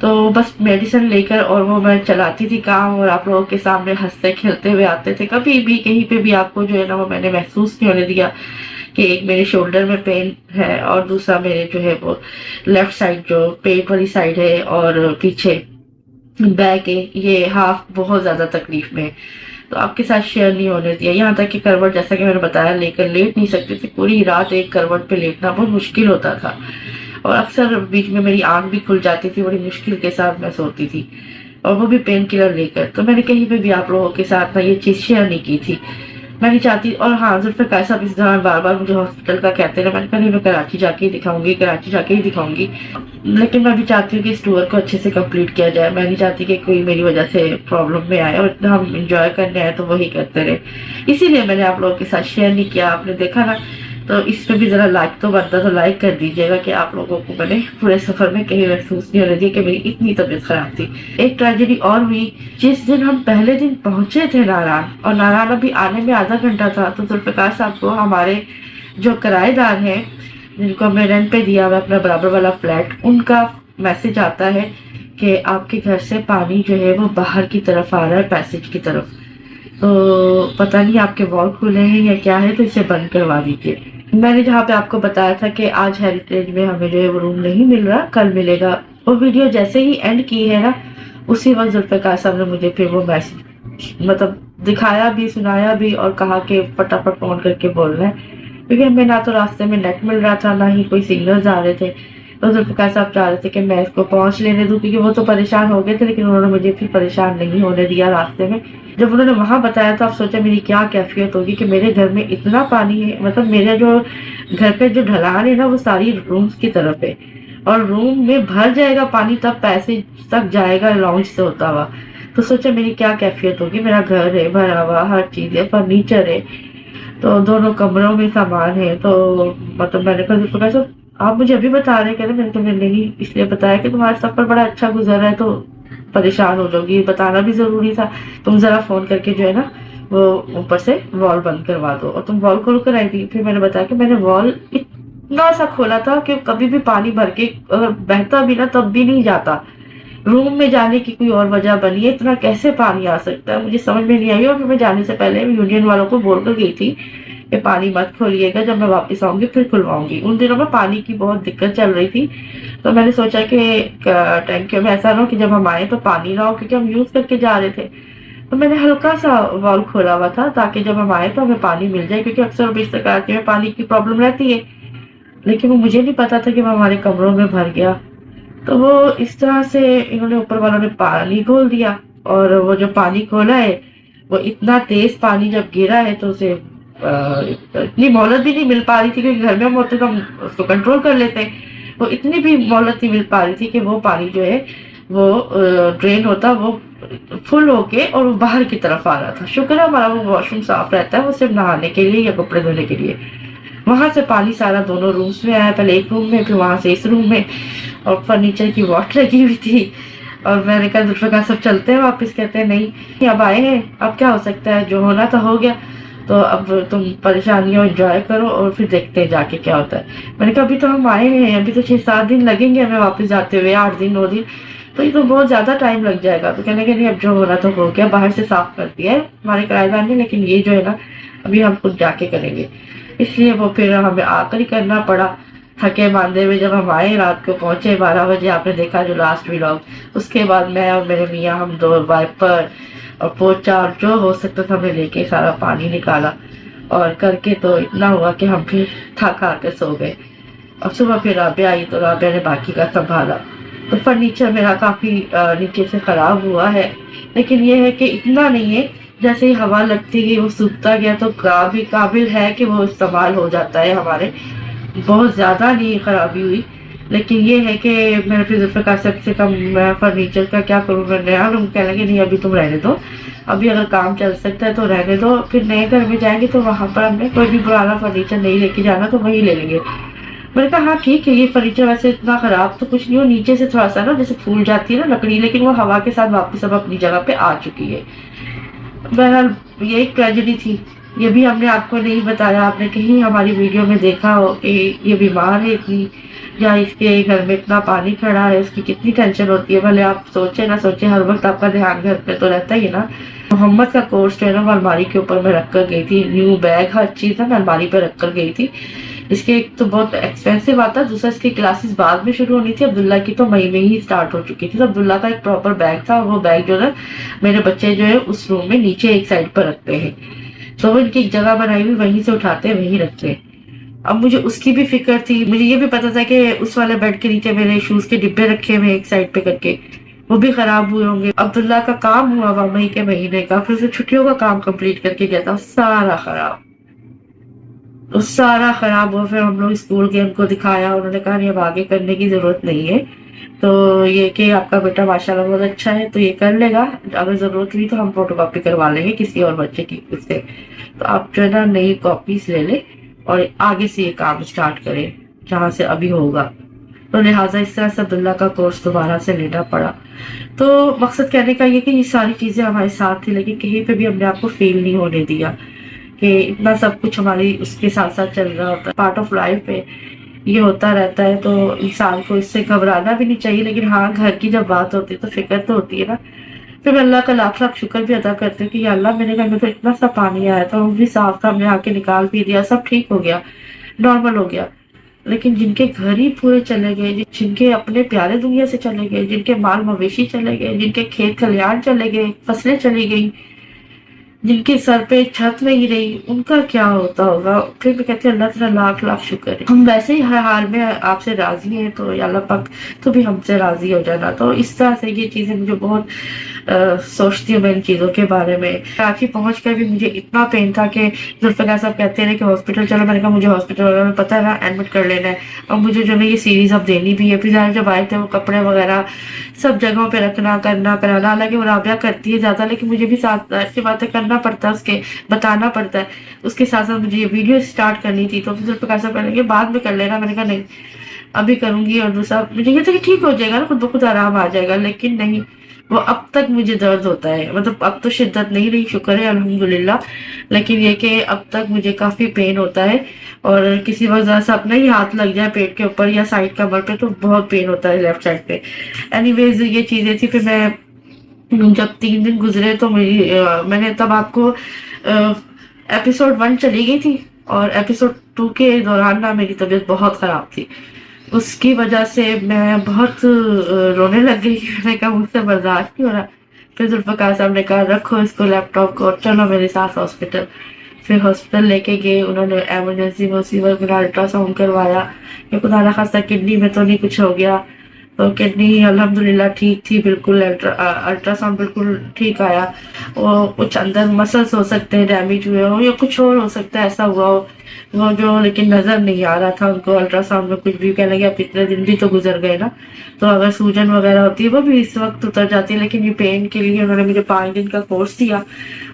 تو بس میڈیسن لے کر اور وہ میں چلاتی تھی کام، اور آپ لوگوں کے سامنے ہنستے کھیلتے ہوئے آتے تھے. کبھی بھی کہیں پہ بھی آپ کو جو ہے نا وہ میں نے محسوس نہیں ہونے دیا کہ ایک میرے شولڈر میں پین ہے اور دوسرا میرے جو ہے وہ لیفٹ سائڈ جو پیٹ والی سائڈ ہے اور پیچھے بیک ہے، یہ ہاف بہت زیادہ تکلیف میں ہے. تو آپ کے ساتھ شیئر نہیں ہونے دیا. یہاں تک کہ کروٹ جیسا کہ میں نے بتایا لے کر لیٹ نہیں سکتی تھی، پوری رات ایک کروٹ پہ لیٹنا بہت مشکل ہوتا تھا، اور اکثر بیچ میں میری آنکھ بھی کھل جاتی تھی، بڑی مشکل کے ساتھ میں سوتی تھی، اور وہ بھی پین کلر لے کر. تو میں نے کہیں پہ بھی آپ لوگوں کے ساتھ میں یہ چیز شیئر نہیں کی تھی. میں نہیں چاہتی. اور ہاں ذوالفقار صاحب اس دوران بار بار مجھے ہاسپٹل کا کہتے رہے. میں نے کہا نہیں، میں کراچی جا کے ہی دکھاؤں گی، کراچی جا کے ہی دکھاؤں گی. لیکن میں بھی چاہتی ہوں کہ اس ٹور کو اچھے سے کمپلیٹ کیا جائے. میں نہیں چاہتی کہ کوئی میری وجہ سے پرابلم میں آئے، اور اتنا ہم انجوائے کرنے آئے تو وہی کرتے رہے. اسی لیے میں نے آپ لوگوں کے ساتھ شیئر نہیں کیا. آپ نے دیکھا نا، تو اس پہ بھی ذرا لائک تو بنتا، تو لائک کر دیجیے گا کہ آپ لوگوں کو میں نے پورے سفر میں کہیں محسوس نہیں ہونے دیا کہ میری اتنی طبیعت خراب تھی. ایک ٹریجڈی اور ہوئی. جس دن ہم پہلے دن پہنچے تھے ناران، اور ناران ابھی آنے میں آدھا گھنٹہ تھا، تو ذوالفقار صاحب کو ہمارے جو کرایہ دار ہیں جن کو ہم نے رینٹ پہ دیا ہوا اپنا برابر والا فلیٹ، ان کا میسج آتا ہے کہ آپ کے گھر سے پانی جو ہے وہ باہر کی طرف آ رہا ہے، پیسج کی طرف. تو پتہ نہیں آپ کے وال کھلے ہیں یا کیا ہے، تو اسے بند کروا دیجیے. میں نے جہاں پہ آپ کو بتایا تھا کہ آج ہیریٹیج میں ہمیں جو ہے وہ روم نہیں مل رہا، کل ملے گا، وہ ویڈیو جیسے ہی اینڈ کی ہے نا، اسی وقت ذوالفقار صاحب نے مجھے پھر وہ میسج مطلب دکھایا بھی، سنایا بھی، اور کہا کہ فٹافٹ فون کر کے بولنا ہے، کیونکہ ہمیں نہ تو راستے میں نیٹ مل رہا تھا، نہ ہی کوئی سگنلز آ رہے تھے. تو ذوالفقار صاحب چاہ رہے تھے کہ میں اس کو پہنچ لینے دوں، کیونکہ وہ تو پریشان ہو گئے تھے، لیکن انہوں نے مجھے پھر پریشان نہیں ہونے دیا راستے میں. جب انہوں نے وہاں بتایا تو آپ سوچا میری کیا کیفیت ہوگی کہ میرے گھر میں اتنا پانی ہے. مطلب میرے جو گھر پہ جو ڈھلان ہے نا، وہ ساری رومز کی طرف ہے، اور روم میں بھر جائے گا پانی تب پیسے تک جائے گا لانچ سے ہوتا ہوا. تو سوچا میری کیا کیفیت ہوگی. میرا گھر ہے بھرا ہوا، ہر چیز ہے، فرنیچر ہے، تو دونوں کمروں میں سامان ہے. تو مطلب میں نے کہا آپ مجھے ابھی بتا رہے کہ میں نے تمہیں نہیں اس لیے بتایا کہ تمہارا سفر بڑا اچھا گزر رہا ہے، تو پریشان ہو جاؤ گی، بتانا بھی ضروری تھا. تم ذرا فون کر کے جو ہے نا وہ اوپر سے وال بند کروا دو. اور تم وال کھول کر آئی تھی. پھر میں نے بتایا کہ میں نے وال اتنا سا کھولا تھا کہ کبھی بھی پانی بھر کے اگر بہتا بھی نا تب بھی نہیں جاتا. روم میں جانے کی کوئی اور وجہ بنی ہے، اتنا کیسے پانی آ سکتا ہے مجھے سمجھ میں نہیں آئی. اور پھر میں جانے سے پہلے یونین والوں کو بول کر گئی تھی کہ پانی مت کھولیے گا، جب میں واپس آؤں گی پھر کھلواؤں گی. ان دنوں میں پانی کی بہت دقت چل رہی تھی، تو میں نے سوچا کہ ٹینکیوں میں ایسا نہ ہو کہ جب ہم آئے تو پانی نہ ہو، کیونکہ ہم یوز کر کے جا رہے تھے. تو میں نے ہلکا سا وال کھولا ہوا تھا تاکہ جب ہم آئے تو ہمیں پانی مل جائے، کیونکہ اکثر بیشتر کراچی میں پانی کی پرابلم رہتی ہے. لیکن وہ مجھے نہیں پتا تھا کہ وہ ہمارے کمروں میں بھر گیا. تو وہ اس طرح سے انہوں نے اوپر والوں نے پانی کھول دیا، اور وہ جو پانی کھولا ہے وہ اتنا تیز پانی جب گرا ہے تو اسے اتنی مہلت بھی نہیں مل پا رہی تھی، کیونکہ گھر میں ہم ہوتے تو ہم اس کو کنٹرول کر لیتے. وہ اتنی بھی مہلت نہیں مل پا رہی تھی کہ وہ پانی جو ہے وہ ڈرین ہوتا، وہ فل ہو کے اور وہ باہر کی طرف آ رہا تھا. شکر ہے ہمارا وہ واش روم صاف رہتا ہے، وہ صرف نہانے کے لیے یا کپڑے دھونے کے لیے. وہاں سے پانی سارا دونوں رومز میں آیا، پہلے ایک روم میں پھر وہاں سے اس روم میں، اور فرنیچر کی واٹ لگی ہوئی تھی. اور میں نے کہا ذوالفقار سب چلتے ہیں واپس. کہتے ہیں نہیں اب آئے ہیں، اب کیا ہو سکتا ہے، جو ہونا تھا ہو گیا، تو اب تم پریشانیوں انجوائے کرو اور پھر دیکھتے ہیں جا کے کیا ہوتا ہے. میں نے کہا ابھی تو ہم آئے ہیں، ابھی تو 6-7 دن لگیں گے ہمیں واپس جاتے ہوئے، 8 دن 9 دن، تو یہ تو بہت زیادہ ٹائم لگ جائے گا. تو کہنے کہ نہیں اب جو ہونا تو ہو گیا، باہر سے صاف کر دیا ہے ہمارے کرایہ دار نے، لیکن یہ جو ہے نا ابھی ہم خود جا کے کریں گے. اس لیے وہ پھر ہمیں آ کر ہی کرنا پڑا. تھکے ماندے ہوئے جب ہم آئے، رات کو پہنچے 12 بجے، آپ نے دیکھا جو لاسٹ ولاگ. اس کے بعد میں اور میرے میاں ہم 2 وائپر اور پوچا اور جو ہو سکتا تھا ہمیں لے کے سارا پانی نکالا، اور کر کے تو اتنا ہوا کہ ہم پھر تھک آ کے سو گئے. اور صبح پھر رابعہ آئی تو رابعہ نے باقی کا سنبھالا. تو فرنیچر میرا کافی نیچے سے خراب ہوا ہے، لیکن یہ ہے کہ اتنا نہیں ہے. جیسے ہی ہوا لگتی گئی وہ سوکھتا گیا، تو قابل ہے کہ وہ استعمال ہو جاتا ہے ہمارے. بہت زیادہ نہیں خرابی ہوئی، لیکن یہ ہے کہ میں نے پھر ذوالفقار صاحب سے کم میں فرنیچر کا کیا کروں، میں نیا روم کہنے لگے نہیں ابھی تم رہنے دو، ابھی اگر کام چل سکتا ہے تو رہنے دو، پھر نئے گھر میں جائیں گے تو وہاں پر ہم نے کوئی بھی پرانا فرنیچر نہیں لے کے جانا، تو وہی لے لیں گے. میں نے کہا ہاں ٹھیک ہے، یہ فرنیچر ویسے اتنا خراب تو کچھ نہیں ہو، نیچے سے تھوڑا سا نا جیسے پھول جاتی ہے نا لکڑی، لیکن وہ ہوا کے ساتھ واپس اب اپنی جگہ پہ آ چکی ہے. بہرحال یہ ایک ٹریجڈی تھی. یہ بھی ہم نے آپ کو نہیں بتایا، آپ نے کہیں ہماری ویڈیو میں دیکھا ہو کہ یہ بیمار ہے اتنی، یا اس کے گھر میں اتنا پانی کھڑا ہے، اس کی کتنی ٹینشن ہوتی ہے. بھلے آپ سوچے نہ سوچے، ہر وقت آپ کا دھیان گھر پہ تو رہتا ہی ہے نا. محمد کا کورس جو ہے نا وہ الماری کے اوپر میں رکھ کر گئی تھی، نیو بیگ ہر چیز ہے میں الماری پہ رکھ کر گئی تھی. اس کے ایک تو بہت ایکسپینسو آتا، دوسرا اس کی کلاسز بعد میں شروع ہونی تھی. عبداللہ کی تو مئی میں ہی اسٹارٹ ہو چکی تھی. تو عبداللہ کا ایک پراپر بیگ تھا، اور وہ بیگ جو ہے میرے بچے جو ہے اس روم میں نیچے ایک سائڈ پر رکھتے ہیں، تو وہ ان کی ایک جگہ بنائی ہوئی، وہیں سے اٹھاتے ہیں وہیں رکھتے ہیں. اب مجھے اس کی بھی فکر تھی، مجھے یہ بھی پتا تھا کہ اس والے بیڈ کے نیچے میرے شوز کے ڈبے رکھے ہوئے ایک سائڈ پہ کر کے، وہ بھی خراب ہوئے ہوں گے. عبداللہ کا کام ہوا ہوا مئی کے مہینے کا، پھر اسے چھٹیوں کا کام کمپلیٹ کر کے گیا تھا، سارا خراب، سارا خراب ہوا. پھر ہم لوگ اسکول کے ان کو دکھایا، انہوں نے کہا نہیں اب آگے کرنے کی ضرورت نہیں ہے، تو یہ کہ آپ کا بیٹا ماشاءاللہ بہت اچھا ہے تو یہ کر لے گا، اگر ضرورت ہوئی تو ہم فوٹو کاپی کروا لیں گے کسی اور بچے کی اس سے، تو آپ جو ہے نا نئی کاپیز لے لیں اور آگے سے یہ کام اسٹارٹ کریں جہاں سے ابھی ہوگا. تو لہٰذا اس طرح سے عبداللہ کا کورس دوبارہ سے لینا پڑا. تو مقصد کہنے کا یہ کہ یہ ساری چیزیں ہمارے ساتھ تھی، لیکن کہیں پہ بھی ہم نے آپ کو فیل نہیں ہونے دیا کہ اتنا سب کچھ ہماری اس کے ساتھ ساتھ چل رہا ہوتا ہے. پارٹ آف لائف ہے، یہ ہوتا رہتا ہے، تو انسان کو اس سے گھبرانا بھی نہیں چاہیے. لیکن ہاں گھر کی جب بات ہوتی ہے تو فکر تو ہوتی ہے نا. پھر میں اللہ کا لاکھ لاکھ شکر بھی ادا کرتی ہوں کہ یا اللہ میرے گھر میں تو اتنا سا پانی آیا تھا، وہ بھی صاف تھا، ہم نے آ کے نکال بھی دیا، سب ٹھیک ہو گیا، نارمل ہو گیا. لیکن جن کے گھر ہی پورے چلے گئے، جن کے اپنے پیارے دنیا سے چلے گئے، جن کے مال مویشی چلے گئے، جن کے کھیت کھلیان چلے گئے، فصلیں چلی گئی، جن کے سر پہ چھت نہیں رہی، ان کا کیا ہوتا ہوگا. پھر میں کہتے ہیں اللہ تعالیٰ لاکھ لاکھ شکر ہے. ہم ویسے ہی ہر حال میں آپ سے راضی ہیں، تو یا اللہ پاک تو بھی ہم سے راضی ہو جانا. تو اس طرح سے یہ چیزیں مجھے بہت سوچتی ہوں میں ان چیزوں کے بارے میں. کراچی پہنچ کر بھی مجھے اتنا پین تھا کہ ذوالفقار صاحب کہتے رہے کہ ہاسپٹل چلو، میں نے کہا مجھے ہاسپٹل وغیرہ میں پتہ ہے نا ایڈمٹ کر لینا ہے، اور مجھے جو ہے یہ سیریز اب دینی بھی ہے. پھر ظاہر جب آئے تھے وہ کپڑے وغیرہ سب جگہوں پہ رکھنا کرنا کرانا، حالانکہ وہ رابعہ کرتی ہے زیادہ، لیکن مجھے بھی ساتھ ایسی باتیں کرنا پڑتا ہے، اس کے بتانا پڑتا ہے. اس کے ساتھ ساتھ مجھے یہ ویڈیو اسٹارٹ کرنی تھی، تو ذوالفقار صاحب کہنے لگے بعد میں کر لینا. میں نے کہا نہیں ابھی کروں گی. اور دوسرا مجھے یہ تھا کہ ٹھیک ہو جائے گا نا، خود بخود آرام آ جائے گا، لیکن نہیں، وہ اب تک مجھے درد ہوتا ہے. مطلب اب تو شدت نہیں رہی، شکر ہے الحمدللہ، لیکن یہ کہ اب تک مجھے کافی پین ہوتا ہے. اور کسی وجہ سے اپنا ہی ہاتھ لگ جائے پیٹ کے اوپر یا سائڈ کمر پہ تو بہت پین ہوتا ہے لیفٹ سائڈ پہ. اینی ویز یہ چیزیں تھی. پھر میں جب 3 دن گزرے تو میں نے تب آپ کو ایپیسوڈ 1 چلی گئی تھی، اور ایپیسوڈ 2 کے دوران نا میری طبیعت بہت خراب تھی. اس کی وجہ سے میں بہت رونے لگ گئی. میں نے کہا مجھ سے برداشت نہیں ہو رہا. پھر ذوالفقار صاحب نے کہا رکھو اس کو لیپ ٹاپ کو اور چلو میرے ساتھ ہاسپٹل. پھر ہاسپٹل لے کے گئے، انہوں نے ایمرجنسی میں اسی وقت میرا الٹرا ساؤنڈ کروایا کہ خدا نخواستہ کڈنی میں تو نہیں کچھ ہو گیا. تو کڈنی الحمدللہ ٹھیک تھی بالکل، الٹرا ساؤنڈ بالکل ٹھیک آیا. وہ کچھ اندر مسلس ہو سکتے ہیں ڈیمیج ہوئے ہو، یا کچھ اور ہو سکتا ہے ایسا ہوا ہو وہ جو، لیکن نظر نہیں آ رہا تھا ان کو الٹرا ساؤنڈ میں کچھ بھی. کہنے لگے اب اتنے دن بھی تو گزر گئے نا، تو اگر سوجن وغیرہ ہوتی ہے وہ بھی اس وقت اتر جاتی ہے. لیکن یہ پین کے لیے انہوں نے مجھے 5 دن کا کورس دیا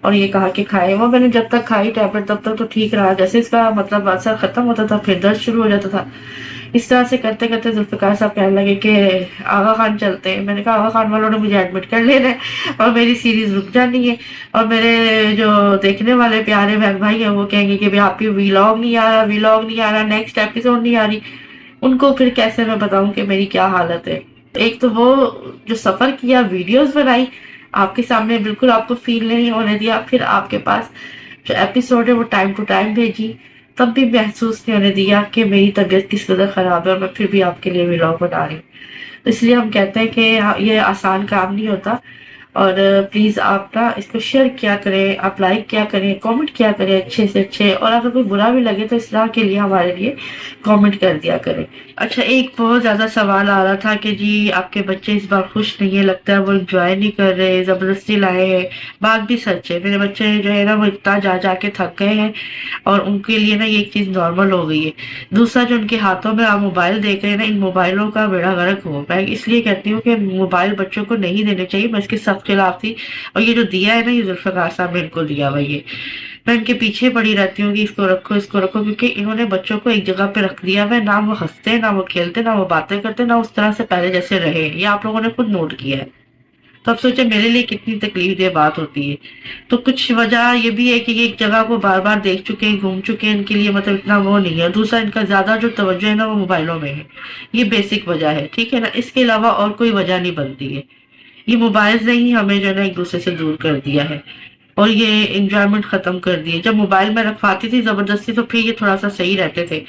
اور یہ کہا کہ کھائے. وہ میں نے جب تک کھائی ٹیبلٹ تب تک تو ٹھیک رہا، جیسے اس کا مطلب اثر ختم ہوتا تھا پھر درد شروع ہو جاتا تھا. اس طرح سے کرتے کرتے ذوالفقار صاحب کہنے لگے کہ آغا خان چلتے ہیں. میں نے کہا آغا خان والوں نے مجھے ایڈمٹ کر لینا ہے اور میری سیریز رک جانی ہے، اور میرے جو دیکھنے والے پیارے بہن بھائی ہیں وہ کہیں گے کہ آپ کی ویلاگ نہیں آ رہا، ویلاگ نہیں آ رہا، نیکسٹ ایپیسوڈ نہیں آ رہی. ان کو پھر کیسے میں بتاؤں کہ میری کیا حالت ہے. ایک تو وہ جو سفر کیا، ویڈیوز بنائی آپ کے سامنے، بالکل آپ کو فیل نہیں ہونے دیا. پھر آپ کے پاس جو ایپیسوڈ ہے وہ ٹائم ٹو ٹائم بھیجی، تب بھی محسوس نہیں ہونے دیا کہ میری طبیعت کس قدر خراب ہے، اور میں پھر بھی آپ کے لیے ویلاگ بنا رہی ہوں. اس لیے ہم کہتے ہیں کہ یہ آسان کام نہیں ہوتا. اور پلیز آپ نا اس کو شیئر کیا کریں، آپ لائک کیا کریں، کامنٹ کیا کریں اچھے سے اچھے، اور اگر کوئی برا بھی لگے تو اصلاح کے لیے ہمارے لیے کامنٹ کر دیا کریں. اچھا، ایک بہت زیادہ سوال آ رہا تھا کہ جی آپ کے بچے اس بار خوش نہیں ہے، لگتا ہے وہ انجوائے نہیں کر رہے، زبردستی لائے ہیں. بات بھی سچ ہے، میرے بچے جو ہے نا وہ اتنا جا جا کے تھک گئے ہیں، اور ان کے لیے نا یہ ایک چیز نارمل ہو گئی ہے. دوسرا جو ان کے ہاتھوں میں آپ موبائل دیکھ رہے ہیں نا، ان موبائلوں کا بیڑا غرق ہو. میں اس لیے کہتی ہوں کہ موبائل بچوں کو نہیں دینے چاہیے، میں اس کے سخت خلاف تھی. اور یہ جو دیا ہے نا، یہ ذوالفقار صاحب نے ان کو دیا ہوا، یہ میں ان کے پیچھے پڑی رہتی ہوں کہ اس کو رکھو اس کو رکھو، کیونکہ انہوں نے بچوں کو ایک جگہ پہ رکھ دیا ہے. نہ وہ ہنستے، نہ وہ کھیلتے، نہ وہ باتیں کرتے، نہ اس طرح سے پہلے جیسے رہے. یہ آپ لوگوں نے خود نوٹ کیا ہے. تو اب سوچے میرے لیے کتنی تکلیف دہ بات ہوتی ہے. تو کچھ وجہ یہ بھی ہے کہ یہ ایک جگہ کو بار بار دیکھ چکے ہیں، گھوم چکے ہیں، ان کے لیے مطلب اتنا وہ نہیں ہے. دوسرا ان کا زیادہ جو توجہ ہے نا وہ موبائلوں میں ہے. یہ بیسک وجہ ہے، ٹھیک ہے نا. اس کے علاوہ اور کوئی وجہ نہیں بنتی ہے. یہ موبائل نے ہی ہمیں جو ہے نا ایک دوسرے سے دور کر دیا ہے اور یہ انجوائمنٹ ختم کر دی ہے. جب موبائل میں رکھواتی تھی زبردستی تو پھر یہ تھوڑا سا صحیح رہتے تھے،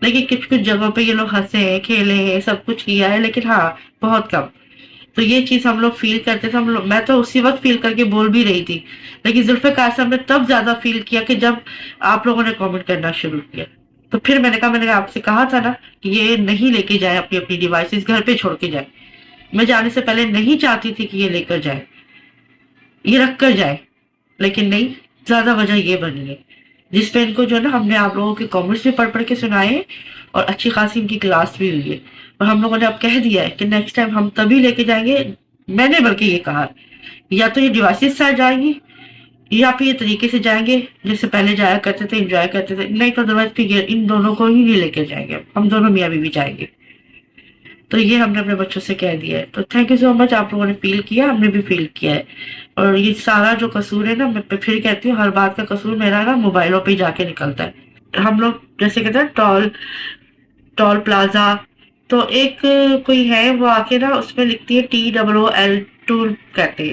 لیکن کچھ کچھ جگہوں پہ یہ لوگ ہنسے ہیں، کھیلے ہیں، سب کچھ کیا ہے، لیکن ہاں بہت کم. تو یہ چیز ہم لوگ فیل کرتے تھے. میں تو اسی وقت فیل کر کے بول بھی رہی تھی، لیکن ذوالفقار صاحب نے تب زیادہ فیل کیا کہ جب آپ لوگوں نے کامنٹ کرنا شروع کیا. تو پھر میں نے آپ سے کہا تھا نا کہ یہ نہیں لے کے جائے اپنی اپنی ڈیوائسز، گھر پہ چھوڑ کے جائے. میں جانے سے پہلے نہیں چاہتی تھی کہ یہ لے کر جائے، یہ رکھ کر جائے، لیکن نہیں. زیادہ وجہ یہ بنی ہے جس پہ ان کو جو ہے نا ہم نے آپ لوگوں کے کامنٹس بھی پڑھ پڑھ کے سنائے اور اچھی خاصی ان کی کلاس بھی ہوئی ہے. اور ہم لوگوں نے اب کہہ دیا ہے کہ نیکسٹ ٹائم ہم تبھی لے کے جائیں گے. میں نے بلکہ یہ کہا یا تو یہ ڈیوائسز سے جائیں گی یا پھر یہ طریقے سے جائیں گے جس سے پہلے جایا کرتے تھے، انجوائے کرتے تھے. نہیں تو ادروائز پھر ان دونوں کو ہی نہیں لے کے جائیں گے، ہم دونوں میاں بیوی جائیں گے. تو یہ ہم نے اپنے بچوں سے کہہ دیا ہے. تو تھینک یو سو مچ، آپ لوگوں نے فیل کیا، ہم نے بھی فیل کیا ہے. اور یہ سارا جو قصور ہے نا، میں پھر کہتی ہوں ہر بات کا قصور میرا نا موبائلوں پہ جا کے نکلتا ہے. ہم لوگ جیسے کہتے ہیں ٹول پلازا، تو ایک کوئی ہے وہ آ کے نا اس میں لکھتی ہے TOOL، ٹول کہتے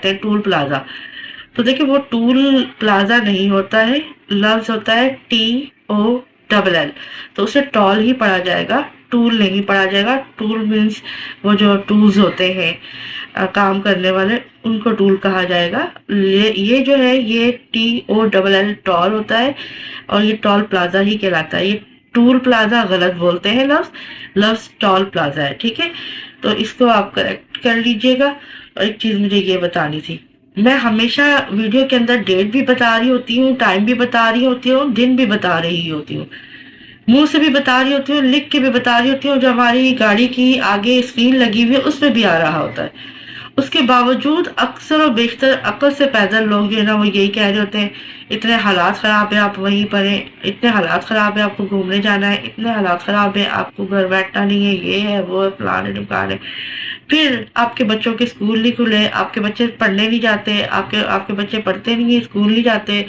ہیں، ٹول پلازا. تو دیکھیں وہ ٹول پلازا نہیں ہوتا ہے، لفظ ہوتا ہے TOLL. تو اسے ٹول ہی پڑھا جائے گا، ٹول نہیں پڑھا جائے گا. ٹول مینس وہ جو ٹولز ہوتے ہیں کام کرنے والے، ان کو ٹول کہا جائے گا. یہ جو ہے یہ TOLL ٹول ہوتا ہے اور یہ ٹول پلازا ہی کہلاتا ہے. یہ ٹول پلازا غلط بولتے ہیں، لفظ ٹول پلازا ہے، ٹھیک ہے. تو اس کو آپ کریکٹ کر لیجئے گا. اور ایک چیز مجھے یہ بتانی تھی، میں ہمیشہ ویڈیو کے اندر ڈیٹ بھی بتا رہی ہوتی ہوں، ٹائم بھی بتا رہی ہوتی ہوں، دن بھی بتا رہی ہوتی ہوں، منہ سے بھی بتا رہی ہوتی ہوں، لکھ کے بھی بتا رہی ہوتی ہوں. جو ہماری گاڑی کی آگے اسکرین لگی ہوئی ہے اس میں بھی آ رہا ہوتا ہے. اس کے باوجود اکثر و بیشتر عقل سے پیدل لوگ جو ہے نا وہ یہی کہہ رہے ہوتے ہیں اتنے حالات خراب ہیں آپ وہیں پر ہیں، اتنے حالات خراب ہیں آپ کو گھومنے جانا ہے، اتنے حالات خراب ہیں آپ کو گھر بیٹھنا نہیں ہے، یہ ہے وہ ہے فلاں ہے ڈمکان ہے. پھر آپ کے بچوں کے اسکول نہیں کھلے، آپ کے بچے پڑھنے نہیں جاتے، آپ کے بچے پڑھتے نہیں ہیں، اسکول نہیں جاتے.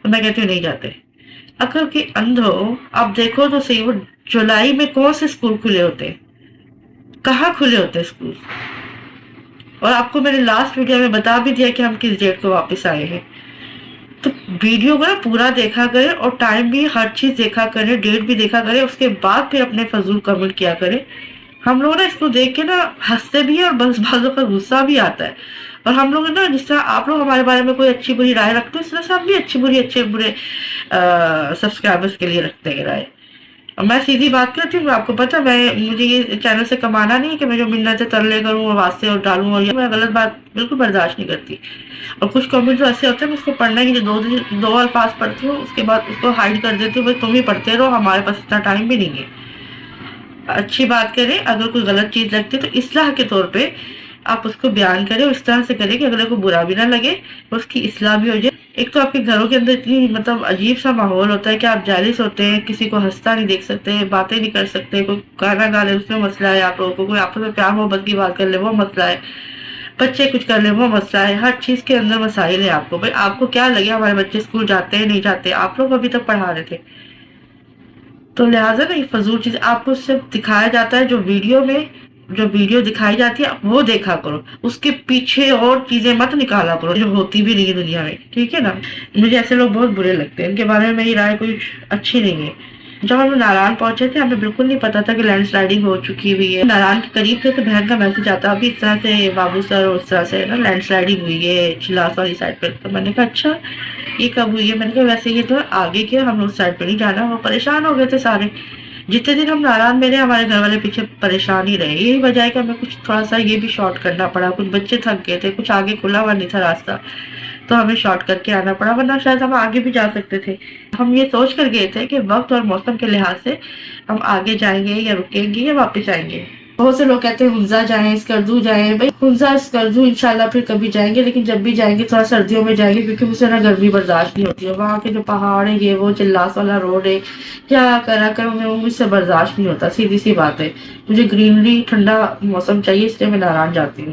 تو میں کہتی ہوں نہیں جاتے. عقل کے اندھو آپ دیکھو تو صحیح، وہ جولائی میں کون سے اسکول کھلے ہوتے ہیں، کہاں کھلے ہوتے ہیں اسکول. اور آپ کو میں نے لاسٹ ویڈیو میں بتا بھی دیا کہ ہم کس ڈیٹ کو واپس آئے ہیں. تو ویڈیو کو نا پورا دیکھا کرے اور ٹائم بھی ہر چیز دیکھا کرے، ڈیٹ بھی دیکھا کرے، اس کے بعد پھر اپنے فضول کمنٹ کیا کرے. ہم لوگ نا اس کو دیکھ کے نا ہنستے بھی ہیں اور بس بازوں کا غصہ بھی آتا ہے. اور ہم لوگ نا جس طرح آپ لوگ ہمارے بارے میں کوئی اچھی بری رائے رکھتے ہیں، اس طرح سے ہم بھی اچھے برے سبسکرائبرز کے لیے رکھتے ہیں رائے. اور میں سیدھی بات کرتی ہوں، آپ کو پتا مجھے یہ چینل سے کمانا نہیں ہے کہ میں جو منتیں ترلے کروں اور واسطے اور ڈالوں، اور یہ میں غلط بات بالکل برداشت نہیں کرتی. اور کچھ کامنٹس ایسے ہوتے ہیں اس کو پڑھنے کے لیے دو الفاظ پڑھتی ہوں، اس کے بعد اس کو ہائڈ کر دیتی ہوں، بھائی تم ہی پڑھتے رہو، ہمارے پاس اتنا ٹائم بھی نہیں ہے. اچھی بات کریں، اگر کوئی غلط چیز لگتی ہے تو اصلاح کے طور پہ آپ اس کو بیان کریں، اس طرح سے کریں کہ اگلے کو برا بھی نہ لگے اور اس کی اصلاح بھی ہو جائے. ایک تو آپ کے گھروں کے اندر اتنی مطلب عجیب سا ماحول ہوتا ہے کہ آپ جالس ہوتے ہیں، کسی کو ہنستا نہیں دیکھ سکتے، باتیں نہیں کر سکتے، کوئی گانا گا لے اس میں مسئلہ ہے، آپ لوگوں کو کوئی آپس میں پیار محبت کی بات کر لے وہ مسئلہ ہے، بچے کچھ کر لیں وہ مسئلہ ہے. ہر چیز کے اندر مسائل ہے. آپ کو بھائی آپ کو کیا لگے ہمارے بچے اسکول جاتے ہیں نہیں جاتے، آپ لوگ ابھی تک پڑھا رہے تھے. تو لہٰذا نا یہ فضول چیز آپ کو صرف دکھایا جاتا ہے، جو ویڈیو دکھائی جاتی ہے وہ دیکھا کرو، اس کے پیچھے اور چیزیں مت نکالا کرو جو ہوتی بھی نہیں ہے دنیا میں، ٹھیک ہے نا. مجھے ایسے لوگ بہت برے لگتے ہیں، ان کے بارے میں میری رائے کوئی اچھی نہیں ہے. جب ہم ناران پہنچے تھے ہمیں بالکل نہیں پتا تھا کہ لینڈ سلائڈنگ ہو چکی ہوئی ہے. ناران کے قریب تھے تو بہن کا میسج آتا ابھی اس طرح سے بابو سر اور اس طرح سے نا لینڈ سلائڈنگ ہوئی ہے چلاس والی سائڈ پہ. تو میں نے کہا اچھا یہ کب ہوئی ہے، میں نے کہا ویسے یہ تو آگے کے ہم اس سائڈ پہ نہیں جانا. وہ پریشان ہو گئے تھے سارے، جتنے دن ہم ناران میں رہے ہمارے گھر والے پیچھے پریشان ہی رہے. یہی وجہ ہے کہ ہمیں کچھ تھوڑا سا یہ بھی شارٹ کرنا پڑا، کچھ بچے تھک گئے تھے، کچھ آگے کھلا ہوا نہیں تھا راستہ تو ہمیں شارٹ کر کے آنا پڑا، ورنہ شاید ہم آگے بھی جا سکتے تھے. ہم یہ سوچ کر گئے تھے کہ وقت اور موسم کے لحاظ سے ہم آگے جائیں گے یا رکیں گے یا واپس آئیں گے. بہت سے لوگ کہتے ہیں ہنزا جائیں، اسکردو جائیں. بھائی ہنزا اسکردو انشاءاللہ پھر کبھی جائیں گے، لیکن جب بھی جائیں گے تھوڑا سردیوں میں جائیں گے کیونکہ مجھے نا گرمی برداشت نہیں ہوتی ہے. وہاں کے جو پہاڑ ہے یہ وہ چلاس والا روڈ ہے، کیا کر مجھ سے برداشت نہیں ہوتا. سیدھی سی بات ہے، مجھے گرینری ٹھنڈا موسم چاہیے، اس لیے میں ناران جاتی ہوں.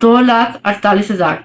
2,48,000